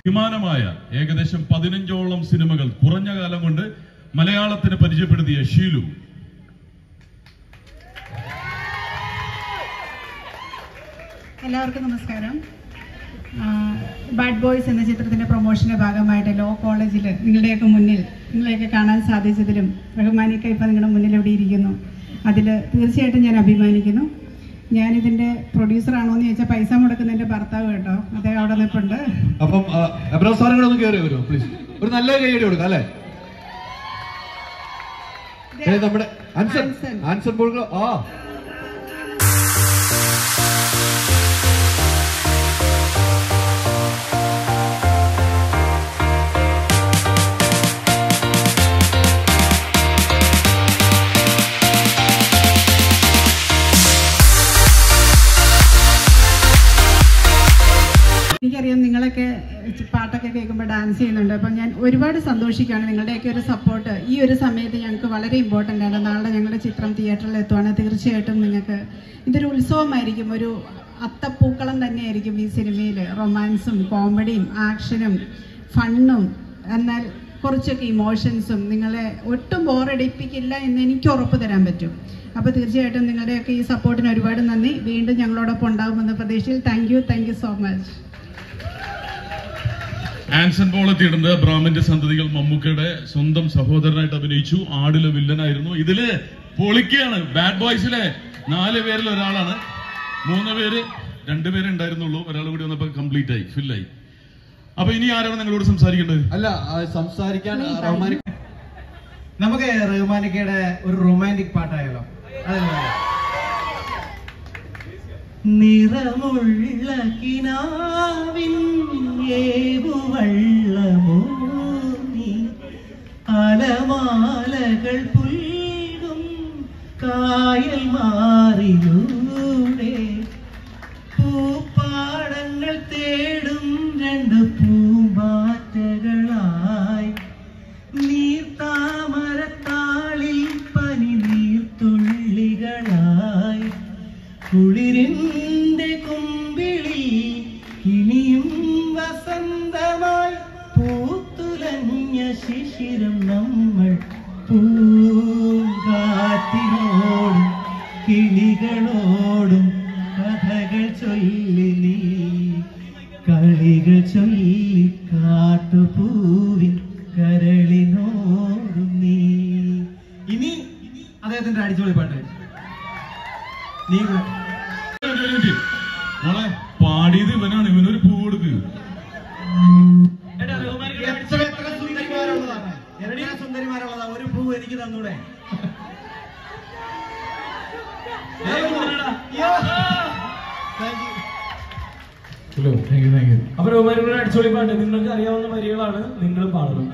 വിമാനമായ ഏകദേശം 15ഓളം സിനിമകൾ കുറഞ്ഞ കാലം കൊണ്ട് മലയാളത്തിന് പരിചയപ്പെടുത്തിയ ഷീലു. എല്ലാവർക്കും നമസ്കാരം. ബാഡ് ബോയ്സ് എന്ന ചിത്രത്തിന്റെ പ്രൊമോഷന്റെ ഭാഗമായിട്ട് ലോ കോളേജിൽ നിങ്ങളെയൊക്കെ കാണാൻ സാധിച്ചതിലും റഹ്മാനിക്ക ഇപ്പം നിങ്ങളുടെ മുന്നിൽ ഇവിടെ ഇരിക്കുന്നു. അതിൽ തീർച്ചയായിട്ടും ഞാൻ അഭിമാനിക്കുന്നു. ഞാനിതിന്റെ പ്രൊഡ്യൂസർ ആണോ എന്ന് ചോദിച്ചാൽ പൈസ മുടക്കുന്നതിന്റെ ഭർത്താവ് കേട്ടോ, അദ്ദേഹം അവിടെ നിൽപ്പുണ്ട്. അപ്പം ഒന്ന് കയറി വരുമോ പ്ലീസ്? ഒരു നല്ല കൈയടി കൊടുക്കാം അല്ലേ? നമ്മുടെ ആൻസർ പോളുകൾ. എനിക്കറിയാം നിങ്ങളൊക്കെ പാട്ടൊക്കെ കേൾക്കുമ്പോൾ ഡാൻസ് ചെയ്യുന്നുണ്ട്. അപ്പം ഞാൻ ഒരുപാട് സന്തോഷിക്കുകയാണ്. നിങ്ങളുടെയൊക്കെ ഒരു സപ്പോർട്ട് ഈ ഒരു സമയത്ത് ഞങ്ങൾക്ക് വളരെ ഇമ്പോർട്ടൻ്റ് ആണ്. നാളെ ഞങ്ങളുടെ ചിത്രം തിയേറ്ററിൽ എത്തുവാണ്. തീർച്ചയായിട്ടും നിങ്ങൾക്ക് ഇതൊരു ഉത്സവമായിരിക്കും, ഒരു അത്തപ്പൂക്കളം തന്നെയായിരിക്കും ഈ സിനിമയിൽ. റൊമാൻസും കോമഡിയും ആക്ഷനും ഫണ്ണും എന്നാൽ കുറച്ചൊക്കെ ഇമോഷൻസും നിങ്ങളെ ഒട്ടും ബോറടിപ്പിക്കില്ല എന്ന് എനിക്ക് ഉറപ്പ് തരാൻ പറ്റും. അപ്പോൾ തീർച്ചയായിട്ടും നിങ്ങളുടെയൊക്കെ ഈ സപ്പോർട്ടിന് ഒരുപാട് നന്ദി. വീണ്ടും ഞങ്ങളോടൊപ്പം ഉണ്ടാകുമെന്ന പ്രതീക്ഷയിൽ thank you so much. Anson Paul എത്തിയിട്ടുണ്ട്. ബ്രാഹ്മന്റെ സന്തതികൾ മമ്മൂക്കയുടെ സ്വന്തം സഹോദരനായിട്ട് അഭിനയിച്ചു. ആടിലെ വില്ലനായിരുന്നു. ഇതില് പൊളിക്കുകയാണ്. ബാഡ് ബോയ്സിലെ 4 പേരിൽ ഒരാളാണ്. 3 പേര് 2 പേരെ ഉണ്ടായിരുന്നുള്ളൂ. ഒരാൾ കൂടി വന്നപ്പോ കംപ്ലീറ്റ് ആയി, ഫില്ലായി. അപ്പൊ ഇനി ആരാണ് നിങ്ങളോട് സംസാരിക്കേണ്ടത്? അല്ല, സംസാരിക്കാൻ നമുക്ക് റഹ്മാനിക്കയുടെ ഒരു റൊമാൻറ്റിക് പാട്ടായാലോ? നിറമുള്ള കിനാവിൻ ഏവുവള്ളമോ നീ, അലമാലകൾ പുൽകും കായൽ മാറിലൂടെ, പൂപ്പാടങ്ങൾ തേടും 2 പൂമ്പാറ്റകളായി, നീർത്താമരത്താളിൽ പനി നീർത്തുള്ളികളായി, കുളിരിന്റെ കുമ്പിളിൽ ഇനിയും വസന്തമായി പൂത്തുലഞ്ഞ ശിശിരം നമ്മൾ, പൂങ്കാറ്റിനോടും കിളികളോടും കഥകൾ ചൊല്ലി നീ, കളികൾ ചൊല്ലി കാട്ടുപൂവിൻ കരളിനോടും നീ. ഇനി അദ്ദേഹത്തിന്റെ അടിച്ചുപൊളി പാട്ട് മോളെ പാടിയത് ഇവനാണ്. ഇവനൊരു പൂ കൊടുക്ക്. എത്ര സുന്ദരിമാരുള്ളതാ, ഒരു പൂ എനിക്ക് തന്നൂടെ? അപ്പൊ റഹ്മാനിയുടെ അടിച്ചൊളി പാട്ട് നിങ്ങൾക്ക് അറിയാവുന്ന വരികളാണ്, നിങ്ങളും പാടണം.